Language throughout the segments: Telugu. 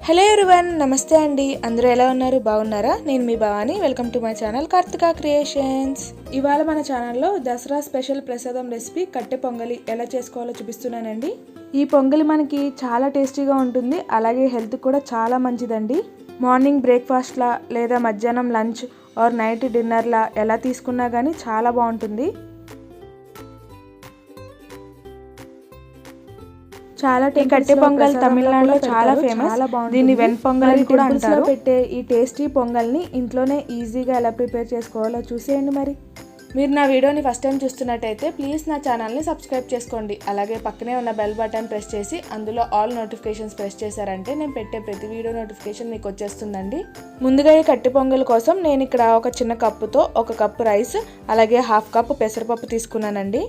హలో ఎవ్రీవన్, నమస్తే అండి. అందరూ ఎలా ఉన్నారు? బాగున్నారా? నేను మీ Bhavani. Welcome to my channel Karthika creations. ఇవాళ మన ఛానల్లో దసరా స్పెషల్ ప్రసాదం రెసిపీ కట్టె పొంగలి ఎలా చేసుకోవాలో చూపిస్తున్నానండి. ఈ పొంగలి మనకి చాలా టేస్టీగా ఉంటుంది, అలాగే హెల్త్ కూడా చాలా మంచిదండి. మార్నింగ్ బ్రేక్ఫాస్ట్లా లేదా మధ్యాహ్నం లంచ్ ఆర్ నైట్ డిన్నర్లా ఎలా తీసుకున్నా కానీ చాలా బాగుంటుంది. చాలా కట్టె పొంగల్ తమిళనాడులో చాలా ఫేమస్. దీన్ని వెన్ పొంగల్ అని కూడా అంటారు. పెట్టే ఈ టేస్టీ పొంగల్ని ఇంట్లోనే ఈజీగా ఎలా ప్రిపేర్ చేసుకోవాలో చూసేయండి. మరి మీరు నా వీడియోని ఫస్ట్ టైం చూస్తున్నట్టయితే ప్లీజ్ నా ఛానల్ని సబ్స్క్రైబ్ చేసుకోండి. అలాగే పక్కనే ఉన్న బెల్ బటన్ ప్రెస్ చేసి అందులో ఆల్ నోటిఫికేషన్స్ ప్రెస్ చేశారంటే నేను పెట్టే ప్రతి వీడియో నోటిఫికేషన్ మీకు వచ్చేస్తుందండి. ముందుగా ఈ కట్టె పొంగల్ కోసం నేను ఇక్కడ ఒక చిన్న కప్పుతో 1 కప్పు రైస్ అలాగే 1/2 కప్పు పెసరపప్పు తీసుకున్నానండి.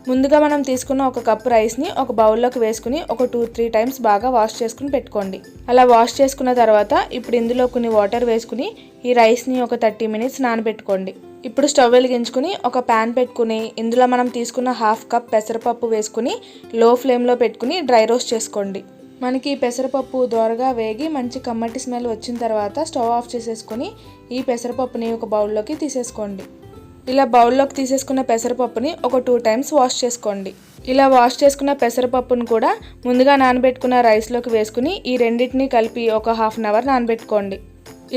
ముందుగా మనం తీసుకున్న 1 కప్పు రైస్ని ఒక బౌల్లోకి వేసుకుని ఒక 2-3 టైమ్స్ బాగా వాష్ చేసుకుని పెట్టుకోండి. అలా వాష్ చేసుకున్న తర్వాత ఇప్పుడు ఇందులో కొన్ని వాటర్ వేసుకుని ఈ రైస్ని ఒక 30 మినిట్స్ నానబెట్టుకోండి. ఇప్పుడు స్టవ్ వెలిగించుకుని ఒక ప్యాన్ పెట్టుకుని ఇందులో మనం తీసుకున్న 1/2 కప్ పెసరపప్పు వేసుకుని లో ఫ్లేమ్లో పెట్టుకుని డ్రై రోస్ట్ చేసుకోండి. మనకి పెసరపప్పు దోరగా వేగి మంచి కమ్మటి స్మెల్ వచ్చిన తర్వాత స్టవ్ ఆఫ్ చేసేసుకొని ఈ పెసరపప్పుని ఒక బౌల్లోకి తీసేసుకోండి. ఇలా బౌల్లోకి తీసేసుకున్న పెసరపప్పుని ఒక 2 టైమ్స్ వాష్ చేసుకోండి. ఇలా వాష్ చేసుకున్న పెసరపప్పును కూడా ముందుగా నానబెట్టుకున్న రైస్లోకి వేసుకుని ఈ రెండింటిని కలిపి ఒక 1/2 అవర్ నానబెట్టుకోండి.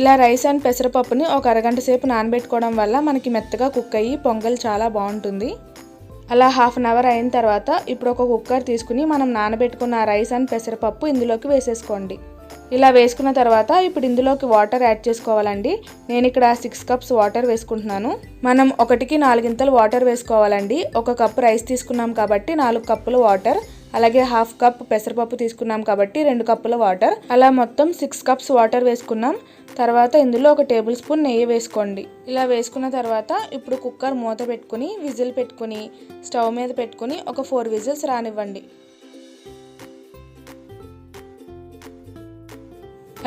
ఇలా రైస్ అండ్ పెసరపప్పుని ఒక అరగంట సేపు నానబెట్టుకోవడం వల్ల మనకి మెత్తగా కుక్ అయ్యి పొంగల్ చాలా బాగుంటుంది. అలా 1/2 అవర్ అయిన తర్వాత ఇప్పుడు ఒక కుక్కర్ తీసుకుని మనం నానబెట్టుకున్న రైస్ అండ్ పెసరపప్పు ఇందులోకి వేసేసుకోండి. ఇలా వేసుకున్న తర్వాత ఇప్పుడు ఇందులోకి వాటర్ యాడ్ చేసుకోవాలండి. నేను ఇక్కడ 6 కప్స్ వాటర్ వేసుకుంటున్నాను. మనం 1కి 4 వాటర్ వేసుకోవాలండి. 1 కప్పు రైస్ తీసుకున్నాం కాబట్టి 4 కప్పులు వాటర్, అలాగే 1/2 కప్ పెసరపప్పు తీసుకున్నాం కాబట్టి 2 కప్పుల వాటర్, అలా మొత్తం 6 కప్స్ వాటర్ వేసుకున్నాం. తర్వాత ఇందులో 1 టేబుల్ స్పూన్ నెయ్యి వేసుకోండి. ఇలా వేసుకున్న తర్వాత ఇప్పుడు కుక్కర్ మూత పెట్టుకుని విజిల్ పెట్టుకుని స్టవ్ మీద పెట్టుకుని ఒక 4 విజిల్స్ రానివ్వండి.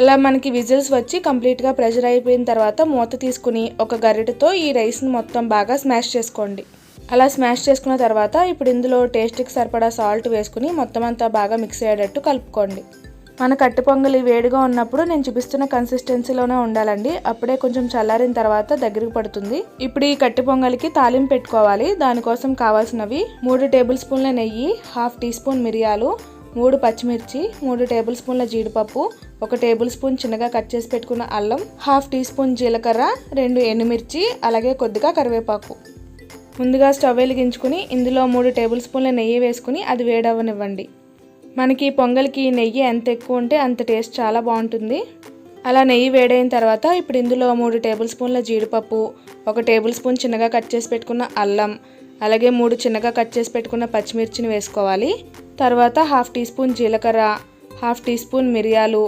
అలా మనకి విజిల్స్ వచ్చి కంప్లీట్గా ప్రెషర్ అయిపోయిన తర్వాత మూత తీసుకుని ఒక గరిటెతో ఈ రైస్ని మొత్తం బాగా స్మాష్ చేసుకోండి. అలా స్మాష్ చేసుకున్న తర్వాత ఇప్పుడు ఇందులో టేస్ట్కి సరిపడా సాల్ట్ వేసుకుని మొత్తం అంతా బాగా మిక్స్ అయ్యేటట్టు కలుపుకోండి. మన కట్టె పొంగలి వేడిగా ఉన్నప్పుడు నేను చూపిస్తున్న కన్సిస్టెన్సీలోనే ఉండాలండి. అప్పుడే కొంచెం చల్లారిన తర్వాత దగ్గరికి పడుతుంది. ఇప్పుడు ఈ కట్టె పొంగలికి తాలింపు పెట్టుకోవాలి. దానికోసం కావాల్సినవి 3 టేబుల్ స్పూన్ల నెయ్యి, 1/2 టీ స్పూన్ మిరియాలు, 3 పచ్చిమిర్చి, 3 టేబుల్ స్పూన్ల జీడిపప్పు, 1 టేబుల్ స్పూన్ చిన్నగా కట్ చేసి పెట్టుకున్న అల్లం, 1/2 టీ స్పూన్ జీలకర్ర, 2 ఎండుమిర్చి, అలాగే కొద్దిగా కరివేపాకు. ముందుగా స్టవ్ వెలిగించుకుని ఇందులో 3 టేబుల్ స్పూన్ల నెయ్యి వేసుకుని అది వేడవనివ్వండి. మనకి పొంగల్కి నెయ్యి ఎంత ఎక్కువ ఉంటే అంత టేస్ట్ చాలా బాగుంటుంది. అలా నెయ్యి వేడైన తర్వాత ఇప్పుడు ఇందులో 3 టేబుల్ స్పూన్ల జీడిపప్పు, 1 టేబుల్ స్పూన్ చిన్నగా కట్ చేసి పెట్టుకున్న అల్లం, అలాగే 3 చిన్నగా కట్ చేసి పెట్టుకున్న పచ్చిమిర్చిని వేసుకోవాలి. తర్వాత 1/2 టీ స్పూన్ జీలకర్ర, 1/2 టీ స్పూన్ మిరియాలు,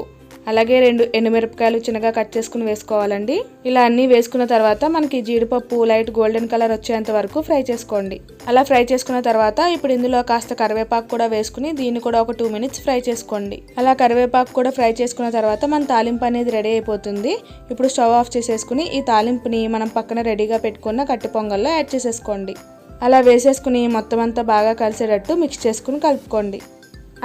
అలాగే 2 ఎండుమిరపకాయలు చిన్నగా కట్ చేసుకుని వేసుకోవాలండి. ఇలా అన్నీ వేసుకున్న తర్వాత మనకి జీడిపప్పు లైట్ గోల్డెన్ కలర్ వచ్చేంత వరకు ఫ్రై చేసుకోండి. అలా ఫ్రై చేసుకున్న తర్వాత ఇప్పుడు ఇందులో కాస్త కరివేపాకు కూడా వేసుకుని దీన్ని కూడా ఒక 2 మినిట్స్ ఫ్రై చేసుకోండి. అలా కరివేపాకు కూడా ఫ్రై చేసుకున్న తర్వాత మన తాలింపు అనేది రెడీ అయిపోతుంది. ఇప్పుడు స్టవ్ ఆఫ్ చేసేసుకుని ఈ తాలింపుని మనం పక్కన రెడీగా పెట్టుకున్న కట్టె పొంగల్లో యాడ్ చేసేసుకోండి. అలా వేసేసుకుని మొత్తం అంతా బాగా కలిసేటట్టు మిక్స్ చేసుకుని కలుపుకోండి.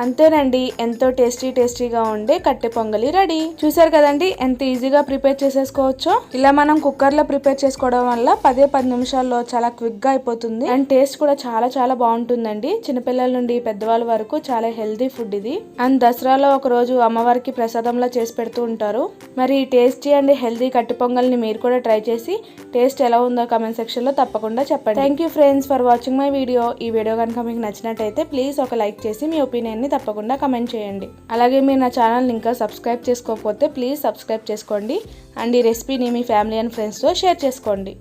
అంతేనండి, ఎంతో టేస్టీగా ఉండే కట్టె పొంగలి రెడీ. చూసారు కదండి ఎంత ఈజీగా ప్రిపేర్ చేసేసుకోవచ్చో. ఇలా మనం కుక్కర్లో ప్రిపేర్ చేసుకోవడం వల్ల 10 నిమిషాల్లో చాలా క్విక్గా అయిపోతుంది అండ్ టేస్ట్ కూడా చాలా బాగుంటుందండి. చిన్నపిల్లల నుండి పెద్దవాళ్ళ వరకు చాలా హెల్తీ ఫుడ్ ఇది. అండ్ దసరాలో ఒక రోజు అమ్మవారికి ప్రసాదంలా చేసి పెడుతూ ఉంటారు. మరి ఈ టేస్టీ అండ్ హెల్తీ కట్టె పొంగల్ని మీరు కూడా ట్రై చేసి టేస్ట్ ఎలా ఉందో కామెంట్ సెక్షన్లో తప్పకుండా చెప్పండి. Thank you friends for watching my video. ఈ వీడియో కనుక మీకు నచ్చినట్టయితే ప్లీజ్ ఒక లైక్ చేసి మీ ఒపీనియన్ తప్పకుండా కమెంట్ చేయండి. అలాగే మీరు నా ఛానల్ని ఇంకా సబ్స్క్రైబ్ చేసుకోకపోతే ప్లీజ్ సబ్స్క్రైబ్ చేసుకోండి అండ్ ఈ రెసిపీని మీ ఫ్యామిలీ అండ్ ఫ్రెండ్స్తో షేర్ చేసుకోండి.